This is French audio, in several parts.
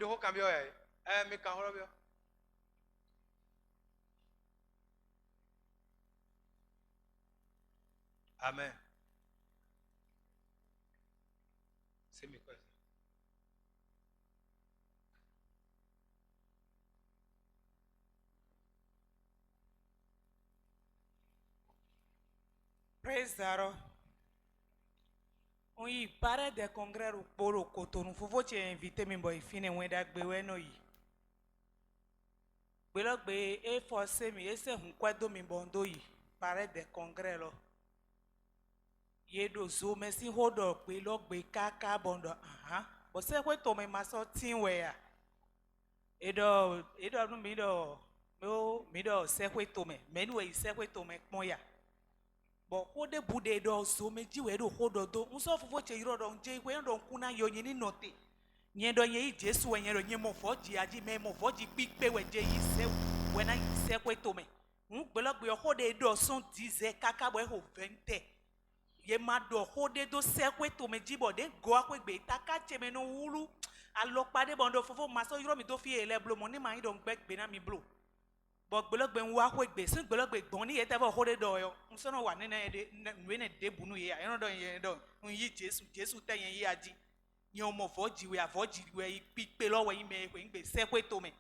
do cambio mi kahoro. Amen. C'est mi quoi? Praise the Lord. On y paraît des congrès pour le Cotonou. Faut que tu invité mes boys fine wenda gbewe no yi. Gbelo gbe e forcé mi ese hunkwedo mi bondo yi. Paraît des congrès lo. Yedo zo mesi hodo gbe lo gbe kaka bondo. Aha. Bo se kwe to me maso tin we ya. Edo no mi do se kwe to me. Menu we se kwe to me kpon ya. But hode bude do so meji we do hodo do unso fofo che yiro do nje we do kuna yo yin ni note yen do yen Jesu we yen do yen mo foji aji me mo foji pipe we je yi se we na yi se kwe to me gbelo gbe hode do son dize kaka bo ho 20 ye ma do hode do se kwe to me ji bo de go akwe gbe taka che me no wulu alopade bondo fofo maso yiro mi do fi ele blo mo ni ma yi do gbe gbe na mi blo. But gbelogbe nwa kwe gbe sin gbelogbe gbon ni yete bo hode do yo nso no wa nene de nwe ne de bunu ye ayo do ye do yi Jesu te yen yi aji ni omo foji we avoji we pipe lo we me we ngbe se kwe to me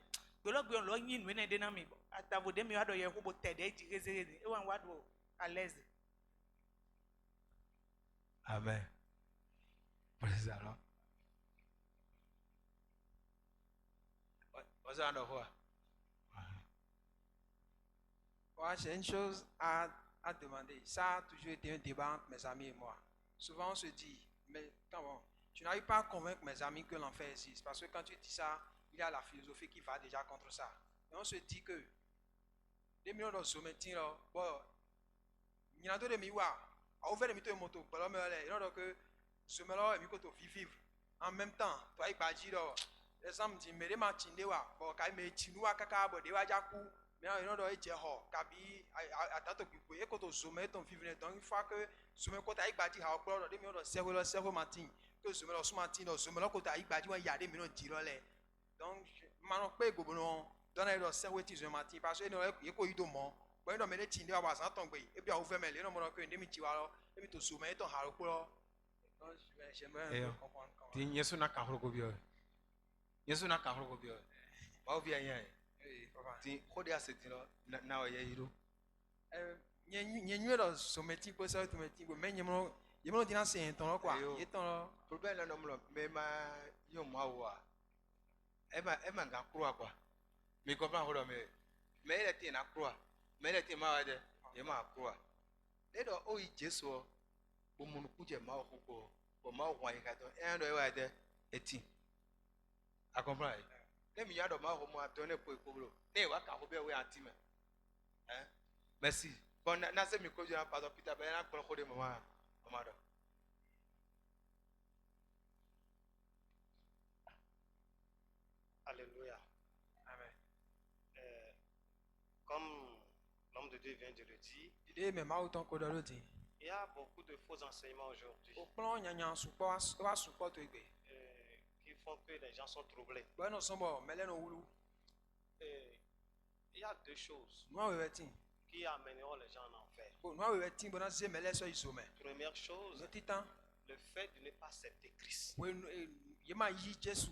gbelogbe on lo yin nwe ne de na mi atavo de mi wa do ye ho bo tede ji gezeze e wan wa do aleze. Amen. Praise the Lord. What's that of what? Ouais, j'ai une chose à demander. Ça a toujours été un débat entre mes amis et moi. Souvent, on se dit, mais comment tu n'arrives pas à convaincre mes amis que l'enfer existe. Parce que quand tu dis ça, il y a la philosophie qui va déjà contre ça. Et on se dit que les millions de sommets, bon, il y en a deux de miwa. A ouvert les mythos de moto, il y en a que sommet-là, il y a vivre. En même temps, toi, il va dire, les gens disent, mais les matins, bon, quand ils me disent, nous, à caca, bon, des wajaku. Maintenant, il y a des gens qui attendent que les gens sommet ton vivre. Donc, une fois que sommet côté avec bâti, ha encore des millions de cerveau matin. Que sommet le matin, le sommet côté avec bâti, il y a des millions de tirs là. Donc, maintenant, que gouvernement donne le cerveau tirs matin parce que il y a quoi il demande. Bon, il doit mettre tirs à base en tant que et puis à ouvrir mais les gens montrent que des tirs alors et puis tout sommet ton ha encore. Donc, j'aimerais comprendre comment. Ti Yesu na kahoro go bio. Yesu na kahoro go bio. Ba obi ayan. Ti hode aseti na o ye yiro. Nye lo someti ko sa to meti ko menye mo ye mo dina se ton lo kwa ye ton lo Problem na no mo me ma yo mo awa. E ma ga kro akwa. Me ko plan hodo me le ti na kro a. Me le ti ma wa de ye ma kro a. Le do o yi Jesu o bo mu ku je ma o ko bo ma o wan yi ka to e do e wa de eti. A comprendre? Let me yard of my home at Tony Polo. They work out be away at him. Merci. Bon, na se mi ko jina Pastor Peter, but I can't hold him, mother. Alléluia. amen. Comme l'homme de Dieu vient de le dire, Ide me ma autant ko do lo tin. il y a beaucoup de faux enseignements aujourd'hui O plan nyanya su po wa su po to igbe. qui font que les gens sont troublés. Bo no so bo mele no wulu. Il y a deux choses No we wetin. qui amèneront les gens en enfer. Bo no we wetin bo na se mele so isome. Première chose, Le titan le fait de ne pas accepter Christ. we ye ma yi Jesu.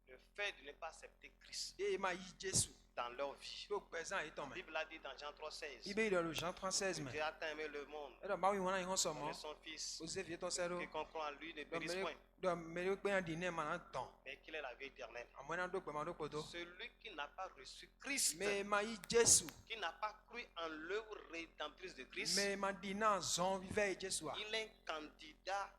Le fait de ne pas accepter Christ Ye ma yi Jesu. dans leur vie. Ko présent et ton La me. Bible a dit dans Jean 3,16, Ibe do Jean 36 me. Dieu a tant aimé le monde, E do ba wi wona yi ho so mo. de son Fils, O se vie ton sero. quiconque croit en lui ne Do périsse point, me pe an dine ma na ton. mais qu'il ait la vie éternelle. Amona do pe ma do poto. Celui qui n'a pas reçu Christ, Me ma yi Jesu. qui n'a pas cru en l'œuvre rédemptrice de Christ, Me ma dina zon vive Jesu a. il est un candidat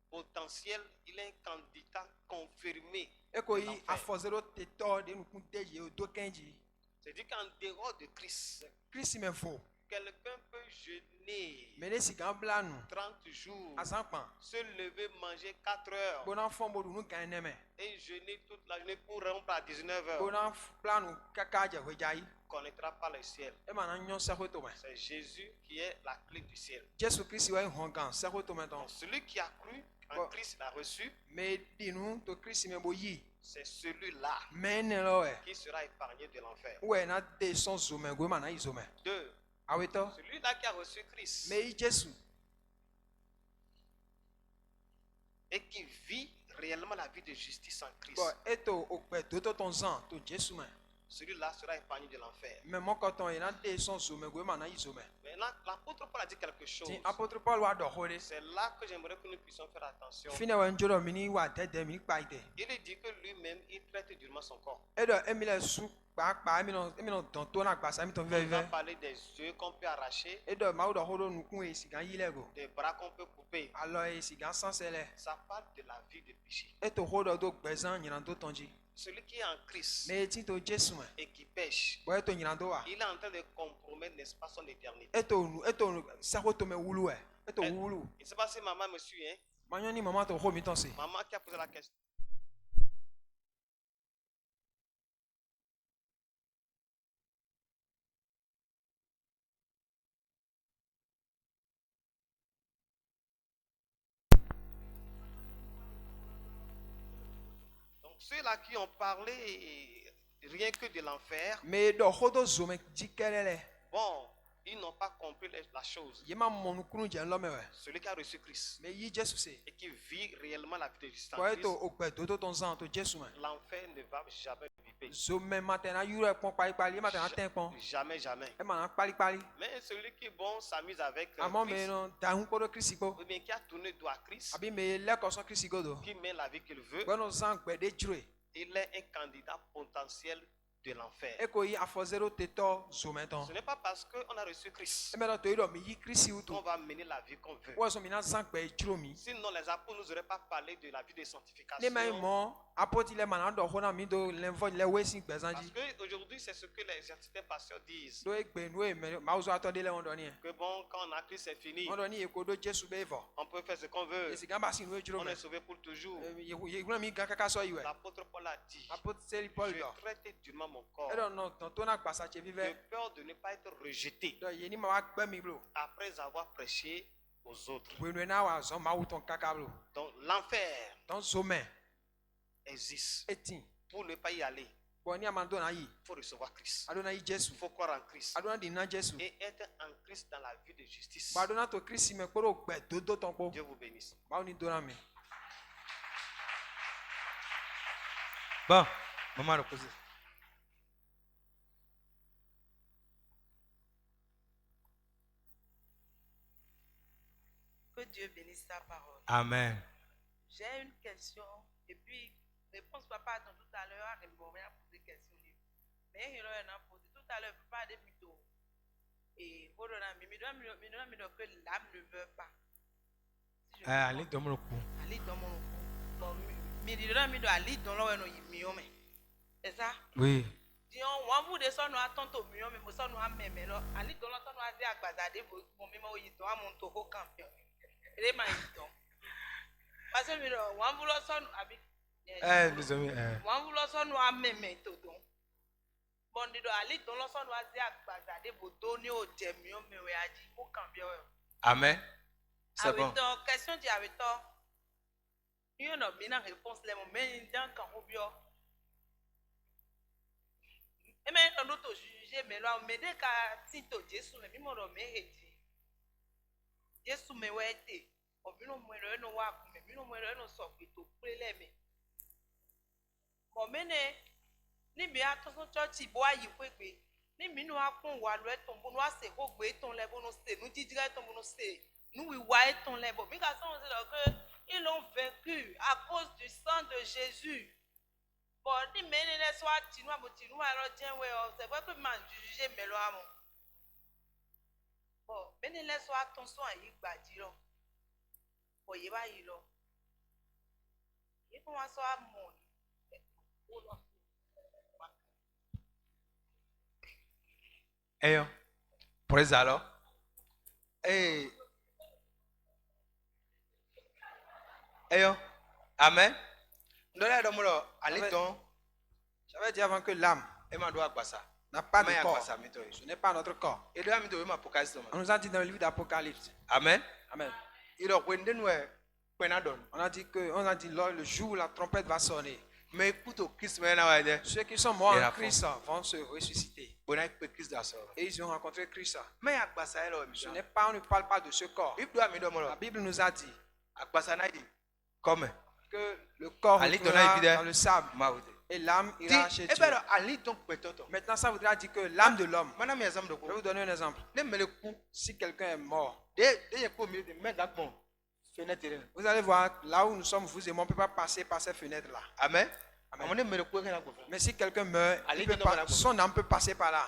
potentiel, il est un candidat confirmé. Eko yi afozero te to de nukun teji o do kenji. C'est-à-dire qu'en dehors de Christ, Christ me fo. quelqu'un peut jeûner Me le sigan blanu. 30 jours, Azanpan. se lever, manger 4 heures Bona fon bodu nu kan neme. et jeûner toute la journée pour rompre à 19 heures. Bona planu kaka je hojai. Ne connaîtra pas le ciel. E ma na nyon se ho to me. C'est Jésus qui est la clé du ciel. Jesu Christ wa hongan se ho to me ton. Donc, celui qui a cru Bon. Christ il a reçu, Mais dis-nous, to Christ me boyi. c'est celui-là Mais ne lo e. qui sera épargné de l'enfer. Ouais, na de son zome go ma na izome. 2. Ah oui to. Celui-là qui a reçu Christ Mais i Jésus. et qui vit réellement la vie de justice en Christ, Bon, et to okpe to ton zan to Jésus me. celui-là sera épargné de l'enfer. Mais mon coton il na de son zome go ma na izome. Maintenant, l'apôtre Paul a dit quelque chose. Ti apôtre Paul wa do hore. C'est là que j'aimerais que nous puissions faire attention. Fine wa njoro mini wa dede mi pa ide. Il dit que lui-même, il traite durement son corps. Et do emile su pa mi no don to na gba sa mi to On va vive. parler des yeux qu'on peut arracher, Et do ma do horo nukun e sigan yile go. des bras qu'on peut couper. Alors e sigan sansele. Ça parle de la vie de péché. Et to horo do gbezan nyiran do tonji. Celui qui est en Christ Mais ti to Jésus me. et qui pêche, Bo e to nyiran do wa. il est en train de compromettre, n'est-ce pas, son éternité. E to sako to me wulu e. E to wulu. Je ne sais pas si maman me suit, hein. Manyo ni mama to ho mi ton se. Maman qui a posé la question. Donc ceux-là qui ont parlé rien que de l'enfer, Mais do hodo zome jikelele. bon, ils n'ont pas compris la chose. Yema mon kunu je lo me we. Celui qui a reçu Christ Mais yi Jésus se. et qui vit réellement la vie de justice en Bo e to Christ, okpe to ton zan to Jésus me. l'enfer ne va jamais vivre. Zome matena yuro e pon pali pali matena ten pon. Jamais, jamais. E ma na pali pali. Mais celui qui, bon, s'amuse avec Amo me Christ, no da hun ko do Christ ko. ou bien qui a tourné dos à Christ, Abi me le ko so Christ go do. qui met la vie qu'il veut, Bo no zan gbe de jure. il est un candidat potentiel de l'enfer. E ko yi afo zero te to zome ton. Ce n'est pas parce qu'on a reçu Christ E me do to yi do mi yi Christ u qu'on to. va mener la vie qu'on veut. Wo so mi na zan gbe juro mi. Sinon, les apôtres nous auraient pas parlé de la vie de Ne sanctification. ma mo apoti le mana do ho na mi do lenvo le we sin gbe zan Parce ji. qu'aujourd'hui, c'est ce que les certains pasteurs disent. Do e gbe nu e me ma uzo atode le won do ni. Que bon, quand on a Christ, c'est fini. Won do ni e ko do Jésus be vo. On peut faire ce qu'on veut. E si gan ba sin we juro On me. est sauvé pour toujours. Ye guna mi gan kaka so yi we. L'apôtre Paul a dit, Apoti seli Paul je do. traite durement mon corps E do no ton to na gba sa che de vive. peur de ne pas être rejeté Do ye ni ma wa gbe mi blo. après avoir prêché aux autres. Bo nu na wa zo ma wu ton kaka blo. Donc l'enfer Ton zome existe. etin. Pour ne pas y aller, Bo ni amando na yi. il faut recevoir Christ. Adona yi Jésus. Il faut croire en Christ. Adona di na Jésus. Et être en Christ dans la vie de justice. Ba adona to Christ me kporo gbe dodo ton po. Dieu vous bénisse. Ba oni do na mi. Bon, maman reposez. Que Dieu bénisse sa parole. Amen. J'ai une question et puis réponse papa attend tout à l'heure et bon a posé question mais il a posé tout à l'heure pas de mytho et pour que l'âme ne veut pas. Si je Allez, donne-moi le coup. aller dans mon cou. Bon mais il doit me aller dans l'eau et no mais c'est ça. Oui. Disons on vous descend nous attend au mieux mais ça nous a même là aller dans l'eau nous a dit à bazade bon mais moi il doit monter au camp. Et ma parce que on voulait ça avec Mes amis. on voulait ça nous amener tout donc bon dit aller dans l'eau ça nous a dit à bazade pour donner au demi mais ouais a dit pour cambier. Amen. C'est bon. Donc question dit avec toi il y a une réponse les mais dans quand on bio et mais on doit juger mais là mais dès qu'à tito Jésus mais mi mo me Jésus me wete obino mwere no wa me bino mwere no so pito prele me mo mene ni bi atoso church bo ayi pepe ni mi no akun wa lo eton bo no ase ko gbe ton le bo no se nu jijira eton bo no se nu wi wa eton le bo mi ka so on se que ils ont vaincu à cause du sang de Jésus. Bon ni mene le so atinu abotinu aro jenwe o c'est vrai que man juger me lo amo. Bon, mene le so attention ayi gbaji lo. Bo ye ba yi lo. Ye ko wa so amon. O lo. Hey, praise the Lord. Hey. Hey, amen. Ndole domolo aliton. J'avais dit avant que l'âme E ma do agbasa. n'a pas Ma de ya corps. agbasa mi to yi. Ce n'est pas notre corps. E do mi to we ma apocalypse On ma. nous a dit dans le livre d'Apocalypse. Amen. Amen. Iro kwende nwe Penadon. On a dit le jour où la trompette va sonner, Mais écoute au Christ maintenant ouais. ceux qui sont morts Et en la Christ vont se ressusciter. On a peu Christ dans ça. Et ils ont rencontré Christ. Mais agbasa elle Ce n'est pas, on ne parle pas de ce corps. Bible doit me demander. La Bible nous a dit Agbasa na di. Comme. que le corps Allez, retournera donnez évidemment. dans le sable Maoude. et l'âme Dis, ira chez eh Dieu. ben ali donc petoto. Maintenant, ça voudra dire que l'âme de l'homme, Madame exemple de je vais quoi? vous donner un exemple. Ne me le coup. Si quelqu'un est mort, Dès pour mieux de mettre la bon. Fenêtre. vous allez voir, là où nous sommes, vous et moi, on ne peut pas passer par ces fenêtres-là. Amen. Amen. Amen. Me le coup là quoi. Mais si quelqu'un meurt, Allez, il peut dis-nous, pas- madame. son âme peut passer par là.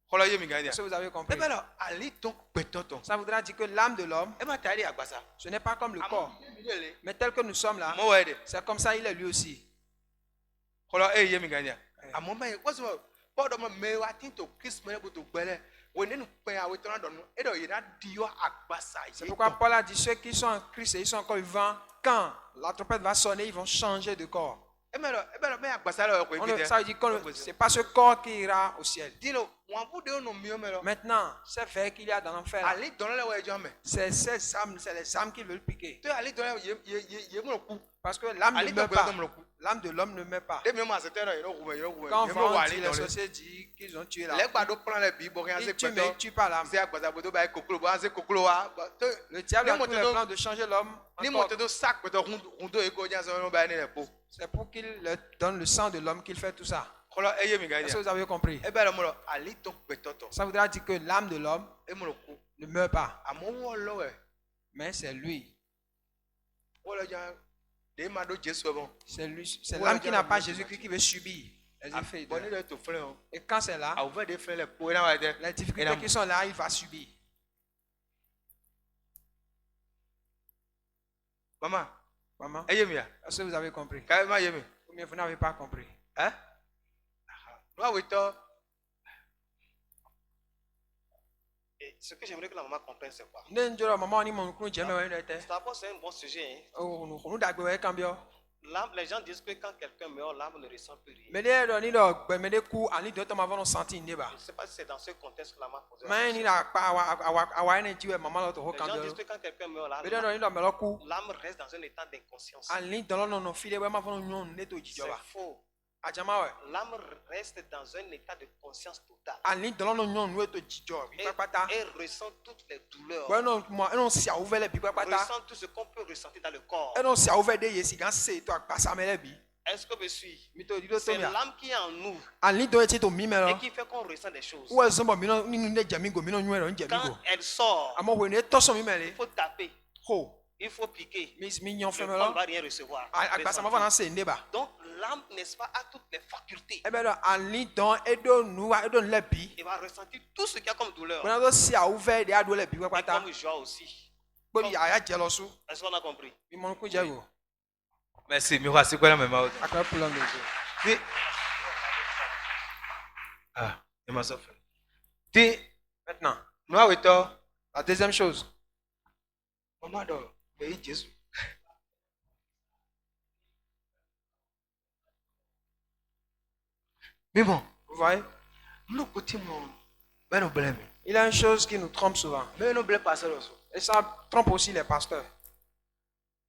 Kola yemi ganya. Est-ce que vous avez Eh compris? ben ali donc petoto. Ça voudra dire que l'âme de l'homme, Eh ben tali agbasa. ce n'est pas comme le corps. Amon. Mais tel que nous sommes là, Mo wede. c'est comme ça il est lui aussi. Kola yemi ganya. Amon me what's what? Paul do me wa tin to Christ me go to gbele. When you pay away to don. E do yina dio agbasa. C'est pourquoi Paul a dit ceux qui sont en Christ et ils sont encore vivants, quand la trompette va sonner, ils vont changer de corps. Eh ben me agbasa lo ko Ça veut dire que ce n'est pas ce corps qui ira au ciel. Dilo, wan bu de no mi o me lo. Maintenant, ces vers qu'il y a dans l'enfer, là, Ali don le wa ejo me. c'est ces âmes, c'est les âmes qui veulent piquer. To ali don ye mo ku. Parce que l'âme ne Ali meurt don pas. me lo ku. L'âme de l'homme ne meurt pas. De mi ma se tero yo ku yo ku. Quand Ye mo wa vendredi, ali les don le. sorciers disent qu'ils ont tué Le l'âme. gba do plan le bi bo kan se Ils tuent, mais ils peto. ne tuent pas l'âme. Se agbasa bo to ba koklo bo an se koklo wa. Le diable a Ni tous les moto plans de changer l'homme. ni encore. moto do sac peto hundo e ko jan so no ba ni le po. C'est pour qu'il leur donne le sang de l'homme qu'il fait tout ça. Kola eye mi Est-ce ganya. que vous avez compris? E be lo mo lo ali don petoto. Ça voudra dire que l'âme de l'homme E mo lo ku. ne meurt pas. Amo wo lo we. Mais c'est lui. Wo lo jan de ma do Jesu bon. C'est lui. C'est Ouais, l'âme qui Dieu n'a a pas mis Jésus-Christ qui veut subir les effets. Bon ni le to flen o. Et quand c'est là, A ouvert de flen le po na wa de. les difficultés qui sont là, il va subir. Maman, Maman, eye mi ya. est-ce que vous avez compris? Ka ma ye mi. Ou bien vous n'avez pas compris? Hein? No we to. Et ce que j'aimerais que la maman comprenne, c'est quoi? Ne njoro maman ni mon kunu jeme wa nete. D'abord, c'est un bon sujet. Hein. Oh, nous dagbe wa cambio. L'âme, les gens disent que quand quelqu'un meurt, l'âme ne ressent plus rien. Mais les do ni do gbe me de ku ani do to ma vont sentir ndeba. Je ne sais pas si c'est dans ce contexte que la maman pose la Mais ni question. la pa awa ni jiwe maman lo to ho Les gens cambio. disent que quand quelqu'un meurt, Mais do ni do me lo ku l'âme reste dans un état d'inconscience. ani do lo no file we ma vont nyon ne to C'est jijoba. faux. Ajama we. L'âme reste dans un état de conscience totale. Ani do lo no nyon we to jijo bi papata. Elle ressent toutes les douleurs. We no mo no si aouve le bi papata. Ressent tout ce qu'on peut ressentir dans le corps. E no si aouve de yesi gan se to akpasa me le bi. Est-ce que me suis? Mi to di do to C'est mi a. l'âme qui est en nous Ani do eti to mi me et lo. qui fait qu'on ressent des choses. Wo so mo mi no ni ne jami go mi no nyon ro njemi Quand go. elle sort, Amo we ne to so mi me il le. faut taper, Ho. il faut piquer. Mi nyon Le fe me corps ne lo. va rien recevoir. Akpasa ma ressentir. vana se ndeba. Donc l'âme, n'est-ce pas, a toutes les facultés. Ebe do ani don edo nu wa edo le bi. Il va ressentir tout ce qu'il y a comme douleur. Bona do si aouve de ado le bi Et papata. comme joie aussi. Bo bi aya jealousy. Est-ce qu'on a compris? Mi mon ku je go. Merci, mi wa si kwa na me ma o. Akra plan de Dieu. Ti. Ah, e ma so fe. Ti, Maintenant, no we to. la deuxième chose. Mama do be Jesu. Mais bon, Vous voyez? nous côté mon ben no blame. Il y a une chose qui nous trompe souvent. Mais no blame passer aussi. Et ça trompe aussi les pasteurs.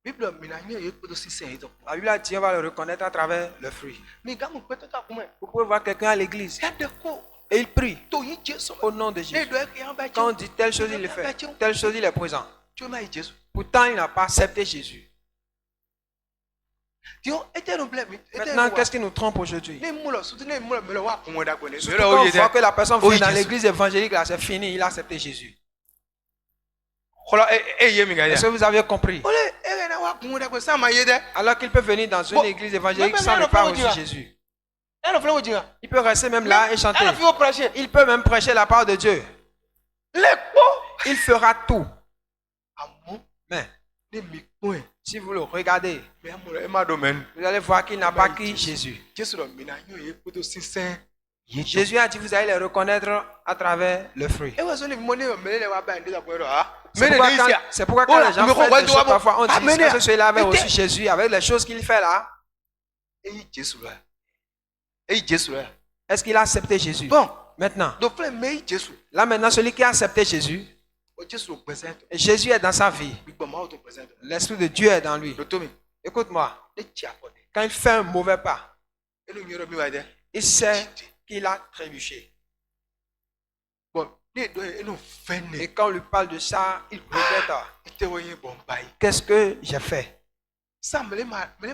Bible mi na nye ye ko si sen ito. La Bible a dit on va le reconnaître à travers le fruit. Mi ga mo peto ta kuma. Vous pouvez voir quelqu'un à l'église Ya de ko et il prie to yin Jesu. au nom de Ne Jésus. do e yan ba Quand on dit telle chose, il le fait. Telle chose, il est présent. Tu ma Jesu. Pourtant, il n'a pas accepté Jésus. Dio ete no blame. Maintenant, qu'est-ce qui nous trompe aujourd'hui? Ne mo lo sutu ne mo lo me lo wa kun da ko ne. Surtout quand on voit que la personne Oui, vient dans Jésus. l'église évangélique, là, c'est fini, il a accepté Jésus. Kola ye mi ga ya. Est-ce que vous avez compris? Ole e na wa kun da ko sa ma ye de. Alors qu'il peut venir dans une Bon, église évangélique même sans là, ne le pas frère reçu Odira. Jésus. E no fle wo jinga. Il peut rester même là et chanter. E no fi wo prêcher. Il peut même prêcher la part de Dieu. Le po. Il fera tout. Amo Mais ne mi kun. si vous le regardez, Me amuro e ma do men. vous allez voir qu'il n'a pas qui Jésus. Jesu do mi na nyo ye ko to si sen. Ye Jésus a dit, vous allez le reconnaître à travers le fruit. E wa so le mo ne me le wa ba ndi da ko ro ha. C'est pourquoi quand les gens font des choses, parfois on dit, est-ce que celui-là avait reçu Jésus avec les choses qu'il fait là? Eyi Jesu la. Eyi Jesu la. Est-ce qu'il a accepté Jésus? Bon, Maintenant, do fle me Jesu. là maintenant, celui qui a accepté Jésus, O Jésus le présente. Et Jésus est dans sa vie. Gbígbọ́ máa tó présente. L'Esprit de Dieu est dans lui. Lọ́tọ́ mi. Écoute-moi, Ẹ jí àpọ̀dé. quand il fait un mauvais pas, Inú mi yọrọ mi wá dẹ́. il sait qu'il a trébuché. Bọ̀ ní ìdó yẹn inú fẹ́ ni. Et quand on lui parle de ça, il regrette. Ìtẹ̀wé yẹn bọ̀ ń báyìí. Qu'est-ce que j'ai fait? Sáà mẹ́lẹ́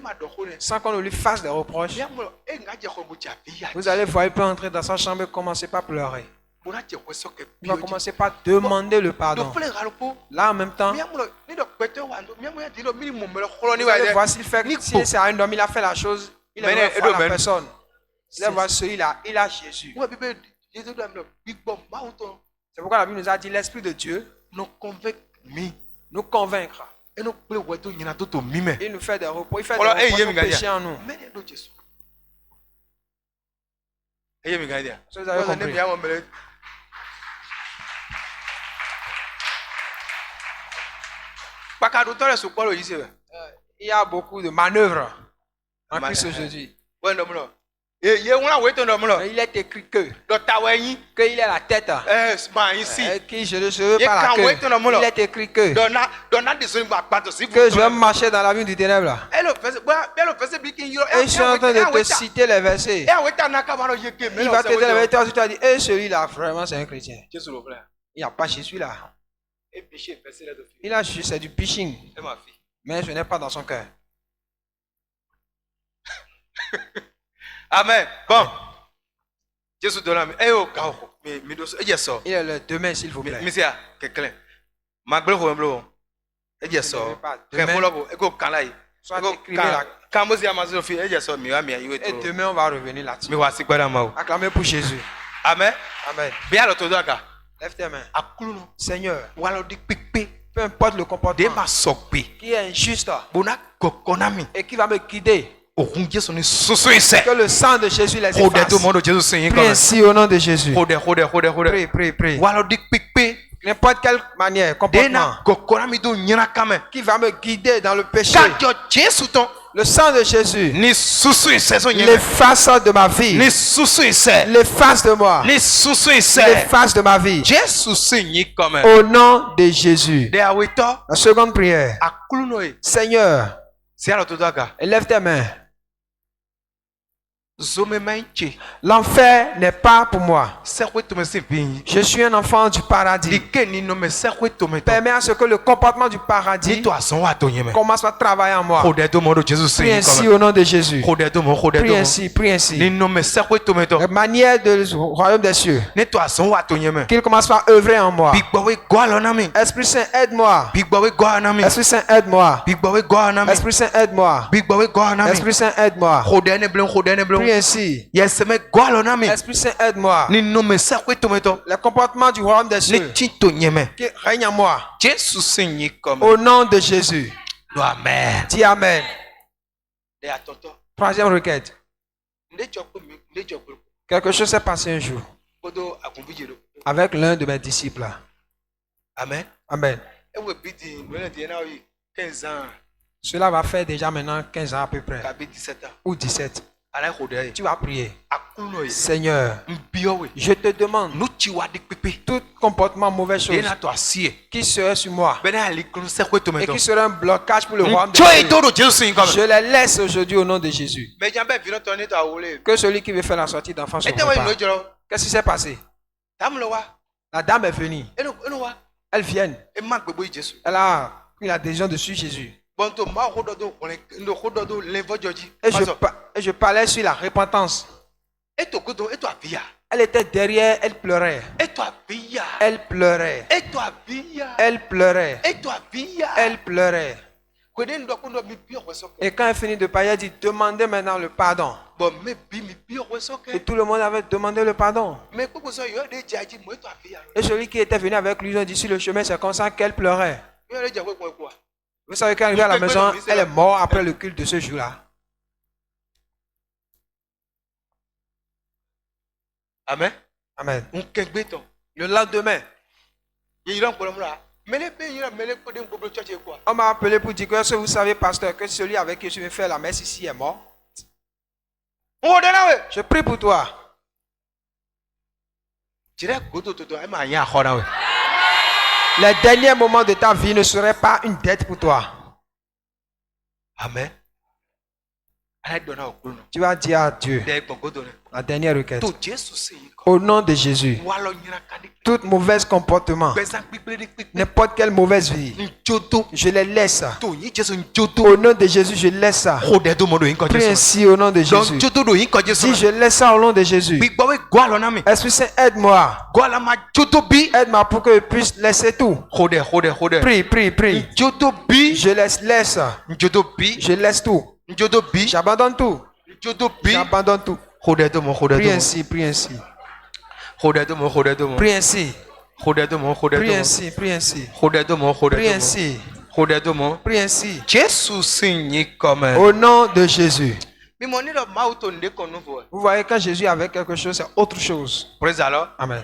máa dọ̀kọ́ rẹ̀. Sans qu'on ne lui fasse des reproches. Bí a mọ̀ ẹ̀ ń gàjẹ́ kọ́ bó jà bí yà. Vous allez voir, il peut entrer dans sa chambre et commencer par pleurer. Mo náà jẹ́ kọ́ sọ́kẹ́ bí Il va o jẹ́. commencer par demander le pardon. Dọ̀fẹ́lẹ̀ rárúkọ. Là, en même temps, Bí a mọ̀ ní dọ̀ pẹ̀tẹ́ wà ní bí a mọ̀ yẹn ti lọ mí ni mo mẹ́lẹ̀ kọ́lọ́ vous níwáyé allez dẹ́. voir s'il fait, si c'est un homme, il a fait la chose, il Mais est il voir doit la même- personne. Vous allez voir celui-là, il a Jésus. Wọ́n bí bẹ́ẹ̀ Jésus dọ̀ mi lọ gbígbọ́ máa tó C'est pourquoi la Bible nous a dit l'Esprit de Dieu nọ convainc mi. nous convaincra. Ẹnu pé wẹ́ tó yìnyín tó tó mí mẹ́. Il nous fait des reproches. Il fait Voilà, des hey, reproches yé mi au gars, péché en nous. Mẹ́rin ló Jésù. Ẹ yé mi gan dẹ́. Ça, vous avez compris. Ní àwọn mẹ́lẹ̀. Pàkàdù tọ́lẹ̀ sùn pọ́lọ̀ yìí sí rẹ̀. Il y a beaucoup de manœuvres en Man- Christ aujourd'hui. Wọ́n ń dọ̀ mú lọ. Yé wọn àwọn ètò ń dọ̀ mú lọ. Mais il est écrit que, Dọ̀tà wẹ̀ yín. qu'il est la tête. Máa yín sí. Qui je ne serai Il pas la can't wait till the queue. morning. Il est écrit que Dọ̀nà dèsò nígbà pàtó sí. je vais marcher dans la vie du ténèbre. Ẹ lọ fẹsẹ̀ bóyá bí ẹ lọ fẹsẹ̀ bí kí n yọ. Et je suis en train de te citer les versets. Ẹ àwọn ètò àná kábàárọ̀ yé ké. Il va te dire la vérité, ensuite tu vas dire, et celui-là, vraiment, c'est un chrétien. Jésù ló fẹ́. Il n'y a pas Jésus là. Ẹ bí ṣe ìfẹsẹ̀ lẹ́dọ̀ fi. Il a juste, c'est du pitching. Ẹ máa fi. Mais je n'ai pas dans son cœur. Amen. Bon. Jésù dọ̀nà mi. Ẹ yóò ga ọkọ̀. Mi dọ̀ sọ. Ẹ jẹ́ sọ. Il est le demain, s'il vous plaît. Mi sí à kẹ̀kẹ́lẹ̀. Màá gbẹ́rẹ́ kò wọ́n bolo. Ẹ jẹ́ sọ. Kẹ̀ fún lọ́bù. Ẹ kò kàn láyé. Soit Ẹ kò écrivez kàn. là. Kàn bó sí àmàzó fi. Ẹ jẹ́ sọ mi wá mi àyíwé Et tó. demain, on va revenir là-dessus. Mi wá sí gbọ́dọ̀ ma o. Acclamez pour Jésus. Amen. Amen. Bí àlọ́ tó dọ̀ àgà. Lève tes mains. Àkúrú nù. Seigneur, Wà lọ di pípé. peu importe le Dè comportement máa sọ pé. qui est injuste Bona kọ̀kọ́ náà mi. et qui va me guider, Òkun Jésù ni soso ìsẹ̀. que le sang de Jésus les Kò dẹ̀ tó efface. mọ́tò Jésù sìn yín Prie kọ́mẹ̀. ainsi au nom de Jésus. Kò dẹ̀. Prie, prie, prie. Wà lọ di pípé. N'importe quelle manière, Dè comportement náà kọ̀kọ́ náà mi tó nyina kámẹ̀. qui va me guider dans le péché. Kájọ Jésù tán. Le sang de Jésus Ni soso ìsẹ̀ sọ yẹn. l'efface de ma vie. Ni soso ìsẹ̀. L'efface de moi. Ni soso ìsẹ̀. L'efface de ma vie. Jésù sìn yín kọ́mẹ̀. Au nom de Jésus. Dè àwítọ́. La seconde prière. Àkúrú nù yìí. Seigneur, Sí àlọ́ tó dọ̀ àgà. lève tes mains. Zome máa ń tse. L'enfer n'est pas pour moi. Sẹ́kù tó mi sí bí yín. Je suis un enfant du paradis. Dìkẹ́ nínú mi sẹ́kù tó mi tán. Permets à ce que le comportement du paradis Nítò àsán wà tó yẹn mẹ́. commence à travailler en moi. Kò dẹ̀ tó mọ́tò Jésù sìn Prie yín ainsi kọ́mẹ̀. au nom de Jésus. Kò dẹ̀ tó Prie mọ́. ainsi, prie ainsi. Nínú mi sẹ́kù tó mi tán. La manière du royaume des cieux. Nítò àsán wà tó yẹn mẹ́. Qu'il commence par œuvrer en moi. Gbígbọ́wé gọ́ àlọ́ náà mi. Esprit Saint, aide-moi. Gbígbọ́wé gọ́ àná mi. Esprit Saint, aide-moi. Gbígbọ́wé gọ́ àná mi. Esprit Saint, aide-moi. Gbígbọ́wé gọ́ àná mi. Esprit Saint, aide-moi. Kò dẹ̀ ní bilon, kò dẹ̀ ní bilon. Prie ainsi. Yẹsẹ̀mẹ́ gọ́ àlọ́ náà mi. Esprit Saint, aide-moi. Nínú mi sẹ́kù tó mi tán. Le comportement du royaume des Ní cieux tí tó yẹn mẹ́. qui règne en moi. Jésù sìn yín kọ́mẹ̀. Au nom de Jésus. Lọ amẹ́. Dis Amen. Dẹ̀ àtọ̀tọ̀. Troisième requête. Ndéjọ́ pé mi ndéjọ́ pé Quelque chose s'est passé un jour kótó àkùnfíjì lọ. avec l'un de mes disciples. Amen. Amen. Ẹ wo bí di lónìí di yẹn náà yìí 15 ans Cela va faire déjà maintenant 15 ans à peu près. tàbí 17 ans. Ou 17. Alẹ́ kò dẹ̀ yìí. Tu vas prier. Àkúnú yìí. Seigneur, Nbíọ́wé. je te demande Nu tí wà di pípé. tout comportement mauvais chose Dẹ̀ náà tó àsí ẹ̀. qui serait sur moi Bẹ́ẹ̀ni àlékún sẹ́kù tó mi et tán. qui serait un blocage pour le royaume des Ntọ́ cieux. ìtòrò Jésù sìn yín Je kọ́mẹ̀. les laisse aujourd'hui au nom de Jésus. Mẹ̀jẹ̀ bẹ́ẹ̀ fi lọ́tọ̀ ní tó àwòlé. Que celui qui veut faire la sortie d'enfant se Ẹ tẹ́wọ́ ìlú prépare. jọrọ. Qu'est-ce qui s'est passé? Tàmú lọ wá. La dame est venue. Ẹnu wá. Elle vient. Ẹ má gbogbo Jésù. Elle a pris la décision de suivre Jésus. Bọ́ntò máa kó dọ́dọ̀ ọkùnrin ndò kó dọ́dọ̀ lẹ́fọ́jọ́jì. Et je parlais sur la repentance. Ètò kótó ètò àbíyá. Elle était derrière, elle pleurait. Ètò àbíyá. Elle pleurait. Ètò àbíyá. Elle pleurait. Ètò àbíyá. Elle pleurait. Kwede ndɔkundɔ mi bi ɔwɔ sɔkɛ. Et quand elle finit de parler, elle dit, demandez maintenant le pardon. Bɔn mi bi ɔwɔ Et sɔkɛ. tout le monde avait demandé le pardon. Mɛ kpekpe sɔ yɔ de dzaji mɔ eto afi ya. Et celui qui était venu avec lui, ils ont dit sur le chemin, c'est comme ça qu'elle pleurait. Yɔ de dzawo ekun ekun wa. Vous savez, quand elle est à la maison, elle est morte après le culte de ce jour-là. Amen. Amen. Nkɛgbe tɔ. Le lendemain, Yeyira nkpɔlɔ mu la. Mɛlɛ bɛ yira mɛlɛ kpɔde nkpɔbɔ tsɔtsi ekun. on m'a appelé pour dire que est-ce que vous savez, pasteur, que celui avec qui je vais faire la messe ici est mort. Ŋo de na we. Je prie pour toi. Tirɛ goto toto ɛ ma nya xɔ na we. Les derniers moments de ta vie ne seraient pas une dette pour toi. Amen. Allez, donne au clou. Tu vas dire à Dieu Des bongo donne. la dernière requête. To Jésus c'est yiko. Au nom de Jésus, Walo nyina kadi. tout mauvais comportement, Pesa pipere pipe. n'importe quelle mauvaise vie, Njoto. je les laisse. To yi Jésus njoto. Au nom de Jésus, je laisse ça. Kode do modo yinko Prie Jésus. ainsi au nom de Donc Jésus. njoto do yinko Dis, Jésus. je laisse ça au nom de Jésus. Bi gbawe gwalo na mi. Esprit Saint, aide-moi. Gwala ma njoto bi. Aide-moi pour que je puisse laisser tout. Kode. Prie, prie, prie. Njoto bi. Je laisse. Njoto bi. Je laisse tout. Njoto bi. J'abandonne tout. Njoto bi. J'abandonne tout. Kode do mo kode Prie do. ainsi, prie ainsi. Kode do mo kode do mo. Prie ainsi. Kode do mo kode Prie do mo. ainsi, prie ainsi. Kode do mo kode Prie do mo. ainsi. Kode do mo. Prie ainsi. Jésus signe comme. Au nom de Jésus. Mi moni lo ma auto nde kono vo. Vous voyez, quand Jésus avait quelque chose, c'est autre chose. Praise the Lord. Amen.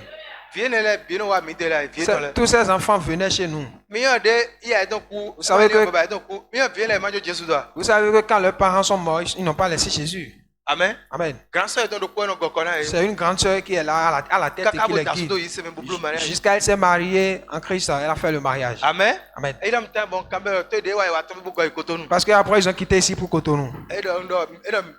Viens là, bien wa mi de là, viens dans là. Tous ces enfants venaient chez nous. Mi yo de iya donc ku. Vous savez que- mi yo viens là manjo Jésus doit. Vous savez que quand leurs parents sont morts, ils n'ont pas laissé Jésus. Amen. Amen. Grand sœur donc ko no gokona e. C'est une grande sœur qui est là à la tête et Kaka qui bo les tasudo guide. yi se me bublu mariage. Jusqu'à elle s'est mariée en Christ, elle a fait le mariage. Amen. Amen. Et dam ta bon camber te de wa to bu ko ikotonu. Parce qu'après, ils ont quitté ici pour Cotonou. Et donc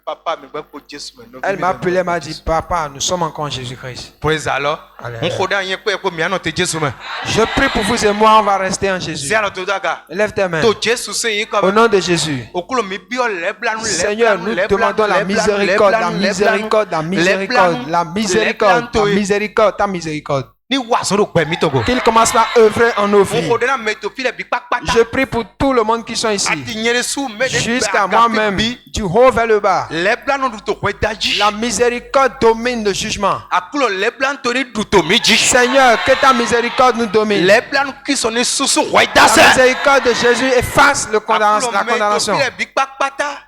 papa me gba ko Jésus me no. Elle m'a appelé, elle m'a dit, papa, nous sommes encore en Jésus-Christ. Praise the Lord. Alléluia. On khoda yen ko mi anote Jésus me. Je prie pour vous et moi, on va rester en Jésus. Si alors to daga. Lève tes mains. To Jésus signe Au comme. nom de Jésus. Okulo mi bio le blanu le. Seigneur, nous demandons la miséricorde, la miséricorde, la miséricorde, la miséricorde, ta miséricorde, ta miséricorde. Ni waso do pe mi togo. Qu'il commence à œuvrer en nos On vies. khoda me to file bi pakpata. Je prie pour tout le monde qui sont ici. Ati nyere su me de. Jusqu'à moi-même, du haut vers le bas. Le blanu du to kwedaji. La miséricorde domine le jugement. Akulo le blan to ni du to mi ji. Seigneur, que ta miséricorde nous domine. Le blanu qui sont ni susu La wedase. miséricorde de Jésus efface la condamnation. File bi pakpata.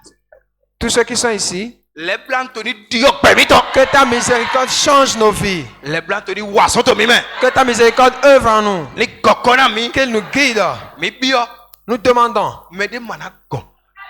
Tous ceux qui sont ici, Le blan to ni dio pe mi to. que ta miséricorde change nos vies. Le blan to ni waso to mi me. Que ta miséricorde œuvre en nous. Ni kokona mi. Qu'elle nous guide. Mi bio. Nous demandons. Me de mana go.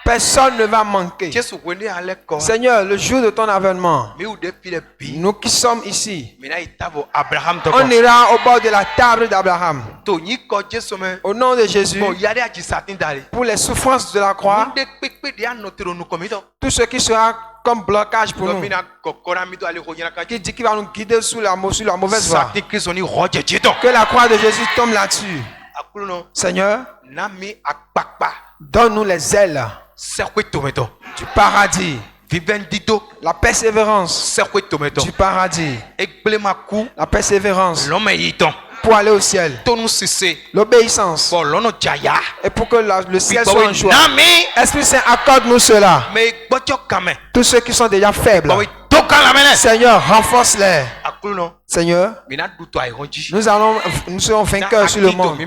Personne ne va manquer. Jésus wende ale ko. Seigneur, le jour de ton avènement, Mi u de file bi. nous qui sommes ici, Mina itabo Abraham to. on ira au bord de la table d'Abraham. To ni ko Jésus me. Au nom de Jésus, Bon yade aji satin dali. pour les souffrances de la croix, Munde pepe de anotero nu komito. tout ce qui sera comme blocage pour nous, Domina kokona mi to ale ko nyana ka. qui dit qu'il va nous guider sur la mauvaise voie. Satin Christ oni roje jito. Que la croix de Jésus tombe là-dessus. Akulo no. Seigneur, Nami akpakpa. donne-nous les ailes Serkwe tometo. du paradis, Viven dito. la persévérance Serkwe tometo. du paradis, Ekple maku. la persévérance L'homme yiton. pour aller au ciel, Tonu sise. l'obéissance, Bon l'ono jaya. et pour que le ciel soit un choix. Nami. Esprit Saint, accorde-nous cela. Me gbojo kame. Tous ceux qui sont déjà faibles, Bawe toka la mene. Seigneur, renforce-les. Akulo no. Seigneur, Mina duto ay honji. nous serons vainqueurs sur le monde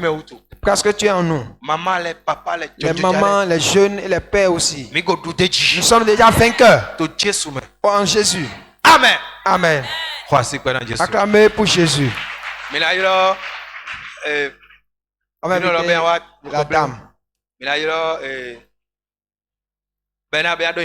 parce que tu es en nous. Maman les papa les Les mamans, les jeunes et les pères aussi. Mi go Nous dudeji. sommes déjà vainqueurs To Jésus me. en Jésus. Amen. Amen. Kwasi kwa na Jésus. Acclamez pour Jésus. Mina yiro On va Nous, inviter la la dame. mina yiro bena be ado